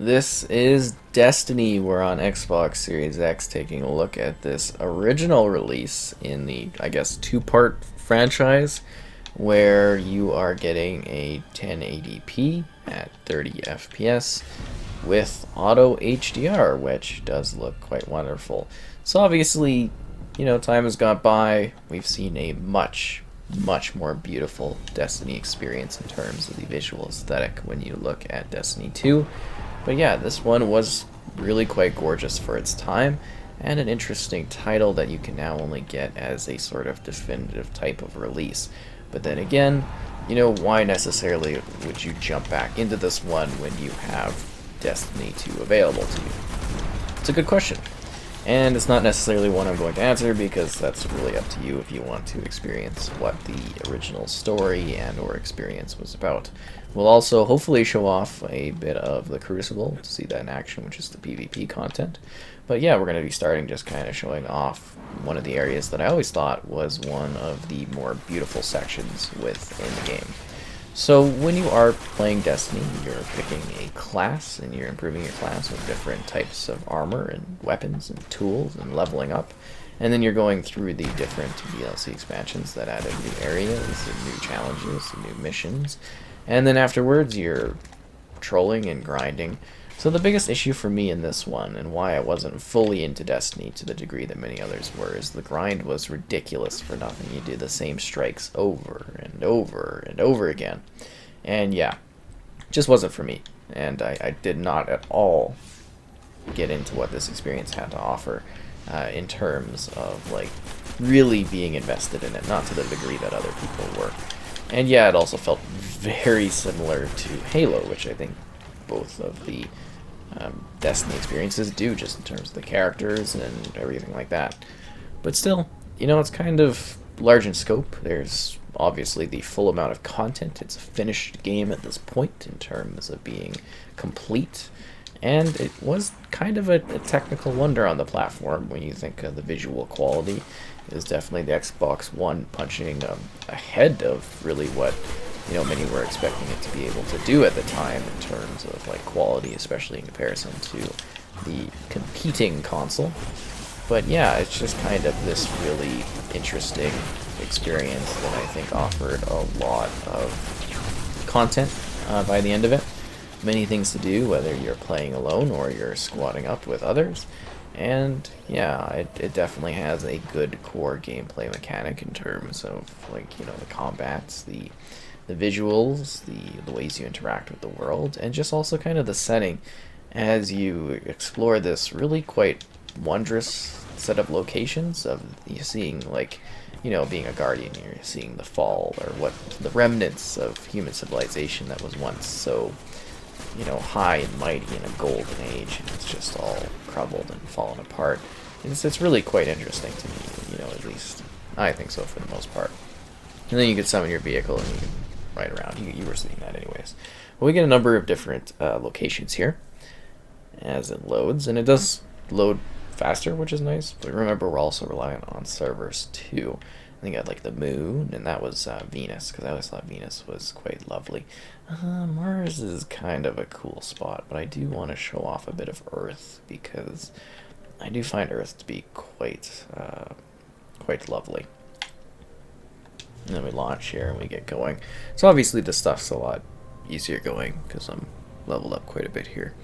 This is Destiny. We're on Xbox Series X taking a look at this original release in the, I guess, two-part franchise where you are getting a 1080p at 30 FPS with auto HDR, which does look quite wonderful. So obviously, time has gone by. We've seen a much more beautiful Destiny experience in terms of the visual aesthetic when you look at Destiny 2. But yeah, this one was really quite gorgeous for its time, and an interesting title that you can now only get as a sort of definitive type of release. But then again, why necessarily would you jump back into this one when you have Destiny 2 available to you? It's a good question. And it's not necessarily one I'm going to answer because that's really up to you if you want to experience what the original story and or experience was about. We'll also hopefully show off a bit of the Crucible to see that in action, which is the PvP content. But yeah, we're going to be starting just kind of showing off one of the areas that I always thought was one of the more beautiful sections within the game. So when you are playing Destiny, you're picking a class and you're improving your class with different types of armor and weapons and tools and leveling up. And then you're going through the different DLC expansions that added new areas and new challenges and new missions. And then afterwards you're trolling and grinding. So the biggest issue for me in this one, and why I wasn't fully into Destiny to the degree that many others were, is the grind was ridiculous for nothing. You do the same strikes over and over and over again. And yeah, it just wasn't for me. And I did not at all get into what this experience had to offer in terms of like really being invested in it, not to the degree that other people were. And yeah, it also felt very similar to Halo, which I think both of the Destiny experiences do, just in terms of the characters and everything like that. But still, it's kind of large in scope. There's obviously the full amount of content. It's a finished game at this point in terms of being complete. And it was kind of a technical wonder on the platform when you think of the visual quality. It was definitely the Xbox One punching ahead of really what many were expecting it to be able to do at the time in terms of like quality, especially in comparison to the competing console. But yeah, it's just kind of this really interesting experience that I think offered a lot of content by the end of it. Many things to do, whether you're playing alone or you're squatting up with others. And yeah, it definitely has a good core gameplay mechanic in terms of like, the combats, the visuals, the ways you interact with the world, and just also kind of the setting as you explore this really quite wondrous set of locations of you seeing like, being a guardian, you're seeing the fall or what the remnants of human civilization that was once so high and mighty in a golden age, and it's just all crumbled and fallen apart. It's really quite interesting to me, at least I think so for the most part. And then you can summon your vehicle and you can ride around. You were seeing that anyways. Well, we get a number of different locations here as it loads, and it does load faster, which is nice. But remember, we're also relying on servers too. I think I had like the moon, and that was Venus, because I always thought Venus was quite lovely. Mars is kind of a cool spot, but I do want to show off a bit of Earth, because I do find Earth to be quite lovely. And then we launch here and we get going. So obviously the stuff's a lot easier going, because I'm leveled up quite a bit here.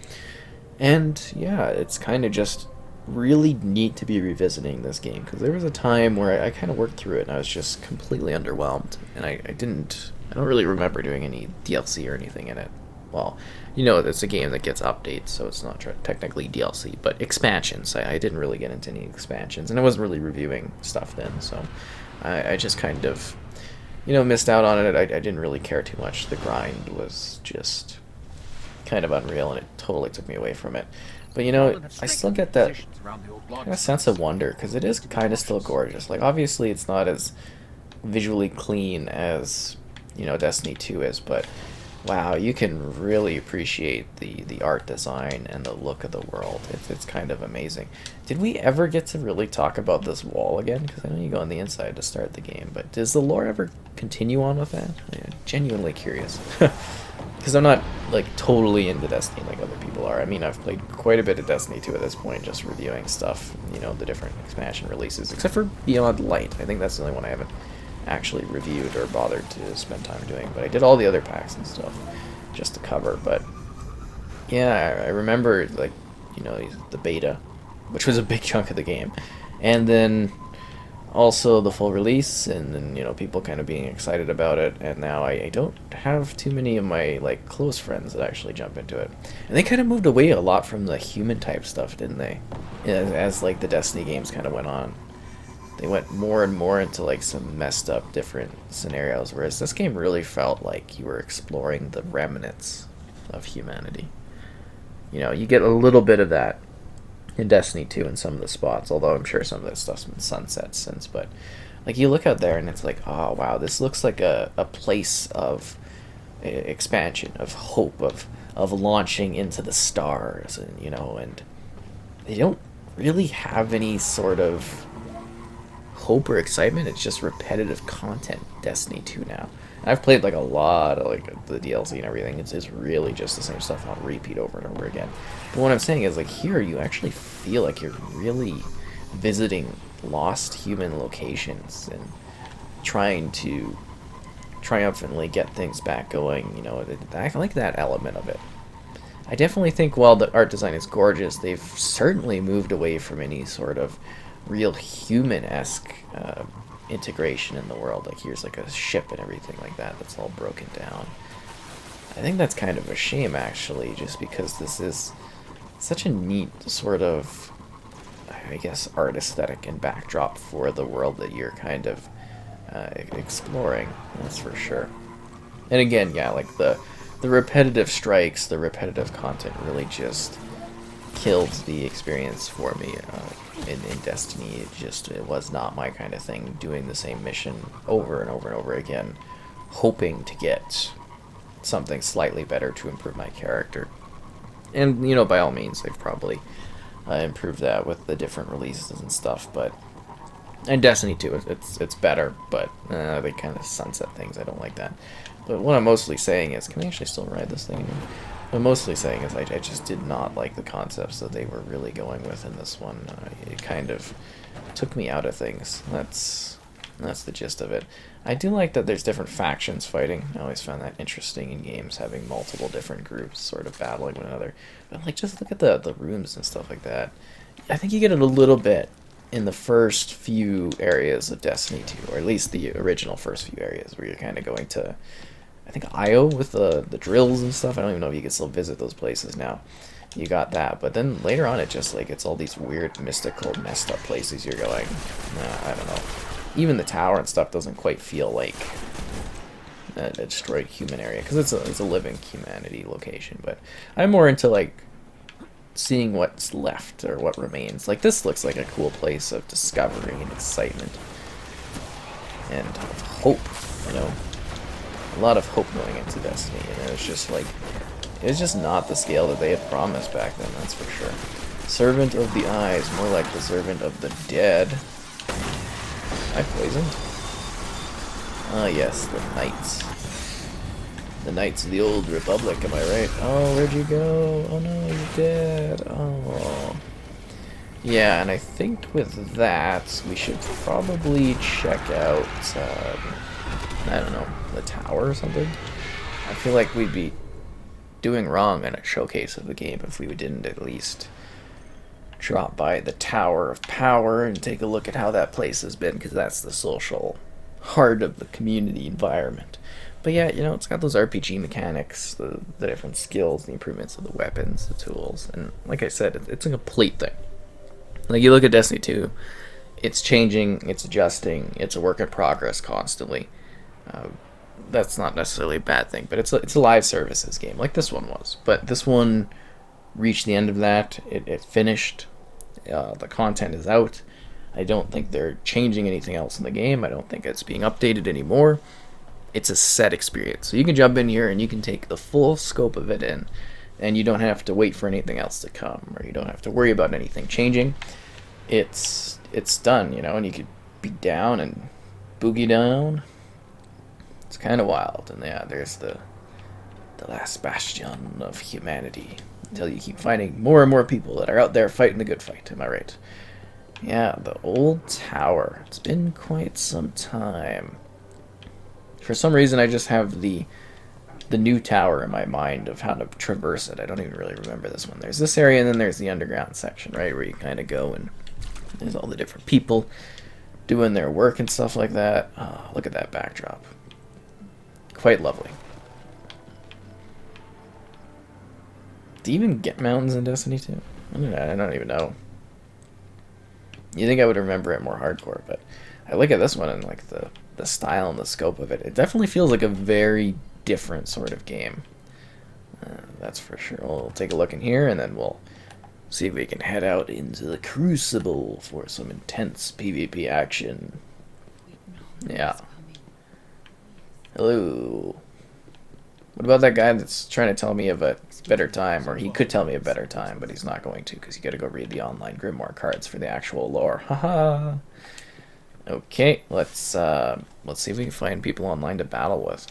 And yeah, it's kind of just really neat to be revisiting this game, because there was a time where I kind of worked through it and I was just completely underwhelmed, and I don't really remember doing any DLC or anything in it. Well, it's a game that gets updates, so it's not technically DLC, but expansions. I didn't really get into any expansions, and I wasn't really reviewing stuff then, so I just kind of missed out on it. I didn't really care too much. The grind was just kind of unreal, and it totally took me away from it. But I still get that kind of sense of wonder, because it is kind of still gorgeous. Like, obviously it's not as visually clean as Destiny 2 is, but wow, you can really appreciate the art design and the look of the world. It's kind of amazing. Did we ever get to really talk about this wall again? Because I know you go on the inside to start the game, but does the lore ever continue on with that? I'm genuinely curious. because I'm not like totally into Destiny like other people are. I mean, I've played quite a bit of Destiny 2 at this point, just reviewing stuff, you know, the different expansion releases, except for Beyond Light. I think that's the only one I haven't actually reviewed or bothered to spend time doing, but I did all the other packs and stuff just to cover. But yeah, I remember, like, you know, the beta, which was a big chunk of the game, and then also the full release, and then, you know, people kind of being excited about it, and now I don't have too many of my, like, close friends that actually jump into it. And they kind of moved away a lot from the human type stuff, didn't they? As like, the Destiny games kind of went on. They went more and more into, like, some messed up different scenarios, whereas this game really felt like you were exploring the remnants of humanity. You know, you get a little bit of that in Destiny 2 in some of the spots, although I'm sure some of that stuff's been sunset since. But like, you look out there and it's like, oh wow, this looks like a place of expansion, of hope, of launching into the stars, and you know, and they don't really have any sort of hope or excitement. It's just repetitive content, Destiny 2 now. And I've played like a lot of like the DLC and everything. It's really just the same stuff on repeat over and over again. But what I'm saying is, like, here you actually feel like you're really visiting lost human locations and trying to triumphantly get things back going. You know, I like that element of it. I definitely think while the art design is gorgeous, they've certainly moved away from any sort of real human-esque integration in the world. Like, here's like a ship and everything like that that's all broken down. I think that's kind of a shame, actually, just because this is such a neat sort of, I guess, art aesthetic and backdrop for the world that you're kind of exploring, that's for sure. And again, yeah, like the repetitive strikes, the repetitive content really just killed the experience for me in Destiny. It was not my kind of thing, doing the same mission over and over and over again, hoping to get something slightly better to improve my character. And, you know, by all means, they've probably improved that with the different releases and stuff, but... And Destiny 2, it's better, but they kind of sunset things. I don't like that. But what I'm mostly saying is... Can I actually still ride this thing anymore? What I'm mostly saying is I just did not like the concepts that they were really going with in this one. It kind of took me out of things. That's the gist of it. I do like that there's different factions fighting. I always found that interesting in games, having multiple different groups sort of battling one another. But like, just look at the rooms and stuff like that. I think you get it a little bit in the first few areas of Destiny 2, or at least the original first few areas, where you're kind of going to, I think, Io with the drills and stuff. I don't even know if you can still visit those places now. You got that, but then later on, it just like, it's all these weird, mystical, messed up places you're going, nah, I don't know. Even the tower and stuff doesn't quite feel like a destroyed human area, because it's a living humanity location. But I'm more into like seeing what's left or what remains. Like, this looks like a cool place of discovery and excitement and of hope, you know. A lot of hope going into Destiny, and it was just like, it was just not the scale that they had promised back then, that's for sure. Servant of the Eyes, more like the Servant of the Dead. I poisoned? Ah, yes, the Knights. The Knights of the Old Republic, am I right? Oh, where'd you go? Oh no, you're dead. Oh. Yeah, and I think with that, we should probably check out, I don't know, the tower or something? I feel like we'd be doing wrong in a showcase of the game if we didn't at least drop by the Tower of Power and take a look at how that place has been, because that's the social heart of the community environment. But yeah, you know, it's got those RPG mechanics, the different skills, the improvements of the weapons, the tools, and like I said, it's a complete thing. Like, you look at Destiny 2, it's changing, it's adjusting, it's a work in progress constantly. That's not necessarily a bad thing, but it's a live services game, like this one was. But this one reached the end of that, it finished, the content is out. I don't think they're changing anything else in the game, I don't think it's being updated anymore. It's a set experience, so you can jump in here and you can take the full scope of it in, and you don't have to wait for anything else to come, or you don't have to worry about anything changing. It's done, you know, and you could be down and boogie down. It's kind of wild. And yeah, there's the The last bastion of humanity. Until you keep finding more and more people that are out there fighting the good fight, am I right? Yeah, the old tower. It's been quite some time. For some reason, I just have the new tower in my mind of how to traverse it. I don't even really remember this one. There's this area, and then there's the underground section, right, where you kind of go and there's all the different people doing their work and stuff like that. Oh, look at that backdrop. Quite lovely. Do you even get mountains in Destiny 2? I don't even know. You think I would remember it more hardcore, but I look at this one and like the style and the scope of it. It definitely feels like a very different sort of game. That's for sure. We'll take a look in here and then we'll see if we can head out into the Crucible for some intense PvP action. Yeah. Hello. What about that guy that's trying to tell me of a better time, or he could tell me a better time, but he's not going to because you got to go read the online Grimoire cards for the actual lore. Haha. Okay, let's see if we can find people online to battle with.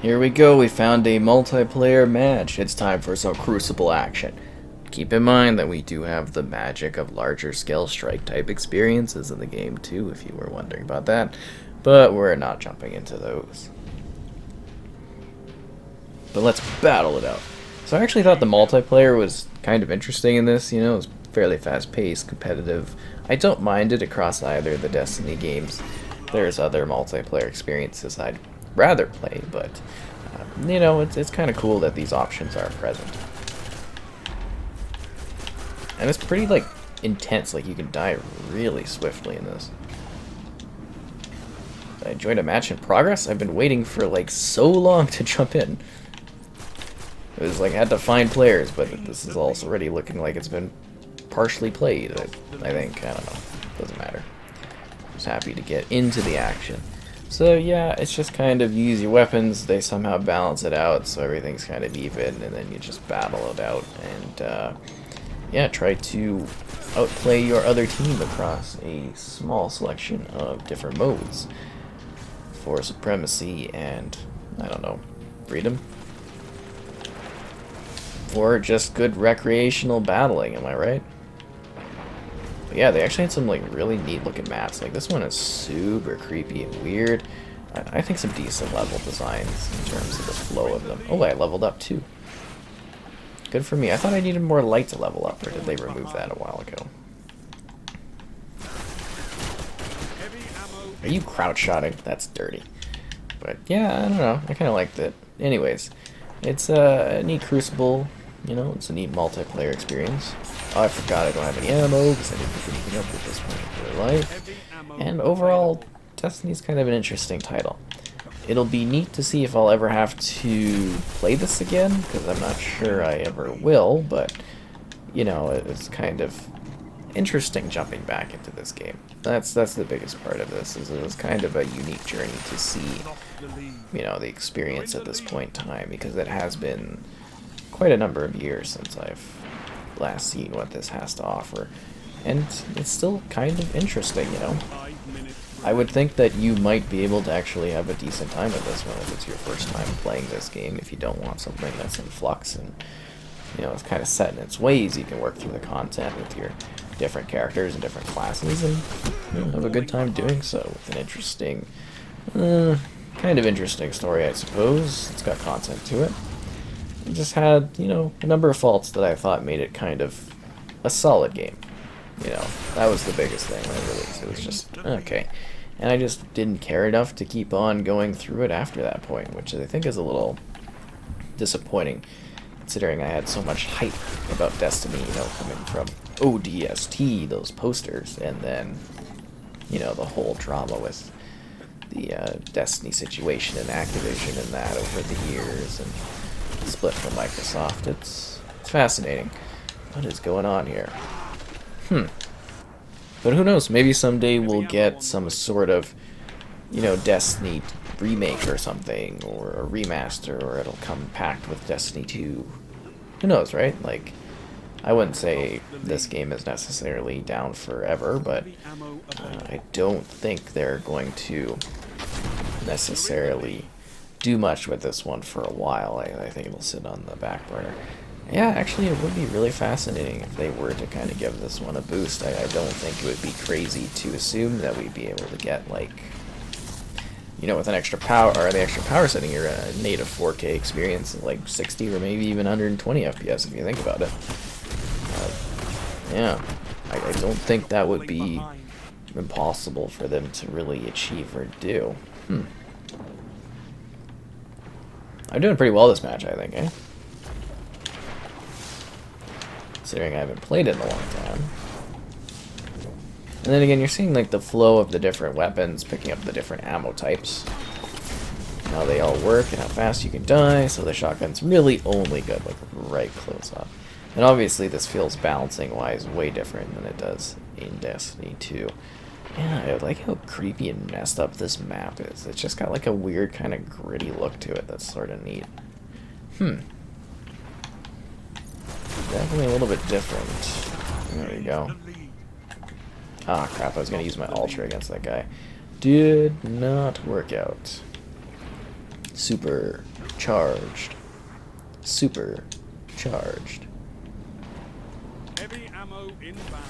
Here we go. We found a multiplayer match. It's time for some Crucible action. Keep in mind that we do have the magic of larger scale strike type experiences in the game too, if you were wondering about that. But we're not jumping into those. But let's battle it out. So I actually thought the multiplayer was kind of interesting in this, you know, it was fairly fast-paced, competitive. I don't mind it across either of the Destiny games. There's other multiplayer experiences I'd rather play, but, you know, it's kind of cool that these options are present. And it's pretty, like, intense, like, you can die really swiftly in this. I joined a match in progress? I've been waiting for, like, so long to jump in. It was like I had to find players, but this is also already looking like it's been partially played, I think. I don't know. Doesn't matter. Just happy to get into the action. So yeah, it's just kind of use your weapons, they somehow balance it out so everything's kind of even, and then you just battle it out and yeah, try to outplay your other team across a small selection of different modes for supremacy and, I don't know, freedom? Or just good recreational battling, am I right? But yeah, they actually had some like really neat looking maps. Like this one is super creepy and weird. I think some decent level designs in terms of the flow of them. Oh, I leveled up too. Good for me. I thought I needed more light to level up, or did they remove that a while ago? Are you crouch shotting? That's dirty. But yeah, I don't know. I kind of liked it. Anyways, it's a neat Crucible. You know, it's a neat multiplayer experience. Oh, I forgot I don't have any ammo because I didn't pick anything up at this point in my life. And overall, Destiny's kind of an interesting title. It'll be neat to see if I'll ever have to play this again, because I'm not sure I ever will, but, you know, it's kind of interesting jumping back into this game. That's the biggest part of this, is it was kind of a unique journey to see, you know, the experience at this point in time, because it has been quite a number of years since I've last seen what this has to offer, and it's still kind of interesting, you know. I would think that you might be able to actually have a decent time with this one if it's your first time playing this game, if you don't want something that's in flux and, you know, it's kind of set in its ways. You can work through the content with your different characters and different classes and, you know, have a good time doing so with an interesting, kind of interesting story, I suppose. It's got content to it. It just had, you know, a number of faults that I thought made it kind of a solid game. You know, that was the biggest thing when it released. It was just, okay. And I just didn't care enough to keep on going through it after that point, which I think is a little disappointing, considering I had so much hype about Destiny, you know, coming from ODST, those posters, and then, you know, the whole drama with the Destiny situation and Activision and that over the years, and split from Microsoft. It's fascinating. What is going on here? But who knows, maybe someday we'll get some sort of, you know, Destiny remake or something, or a remaster, or it'll come packed with Destiny 2. Who knows, right? Like, I wouldn't say this game is necessarily down forever, but I don't think they're going to necessarily do much with this one for a while. I think it'll sit on the back burner. Yeah, actually, it would be really fascinating if they were to kind of give this one a boost. I don't think it would be crazy to assume that we'd be able to get, like, you know, with an extra power, or the extra power setting, your native 4K experience of like 60 or maybe even 120 FPS if you think about it. Yeah, I don't think that would be impossible for them to really achieve or do. I'm doing pretty well this match, I think, eh? Considering I haven't played it in a long time. And then again, you're seeing like the flow of the different weapons, picking up the different ammo types, how they all work and how fast you can die. So the shotgun's really only good like right close up. And obviously this feels balancing wise way different than it does in Destiny 2. Yeah, I like how creepy and messed up this map is. It's just got like a weird kind of gritty look to it that's sort of neat. Definitely a little bit different. There you go. Ah, crap, I was going to use my Ultra against that guy. Did not work out. Super charged. Super charged. Heavy ammo inbound.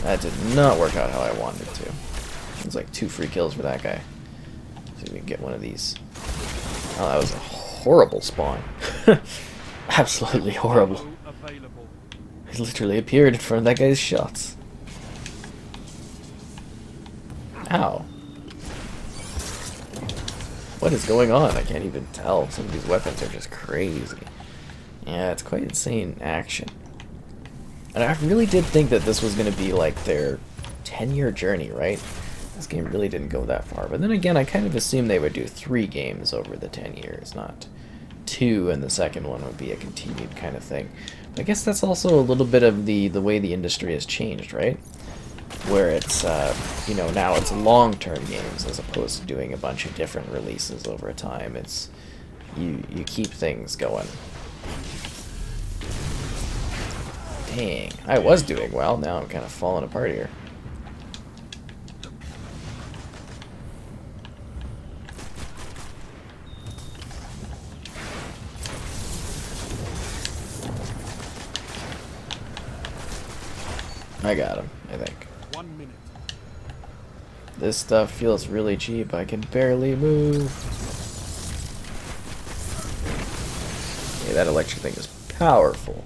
That did not work out how I wanted it to. It was like 2 free kills for that guy. See if we can get one of these. Oh, that was a horrible spawn. Absolutely horrible. He literally appeared in front of that guy's shots. Ow. What is going on? I can't even tell. Some of these weapons are just crazy. Yeah, it's quite insane action. And I really did think that this was going to be like their 10-year journey, right? This game really didn't go that far. But then again, I kind of assumed they would do 3 games over the 10 years, not 2, and the second one would be a continued kind of thing. But I guess that's also a little bit of the way the industry has changed, right? Where it's, you know, now it's long-term games as opposed to doing a bunch of different releases over time. It's, you keep things going. Dang, I was doing well, now I'm kind of falling apart here. I got him, I think. 1 minute. This stuff feels really cheap. I can barely move. Yeah, that electric thing is powerful.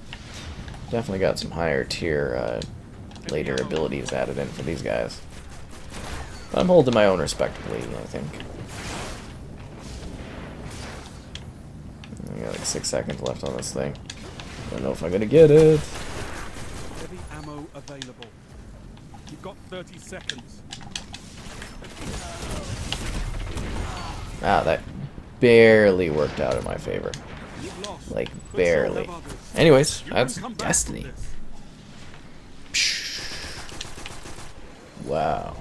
Definitely got some higher tier later abilities added in for these guys. But I'm holding my own respectably, I think. I got like 6 seconds left on this thing. Don't know if I'm gonna get it. Heavy ammo available. You've got 30 seconds. Ah, that barely worked out in my favor. You've lost. Like, But so barely. have others. Anyways, You that's can come back from Destiny. this. Wow.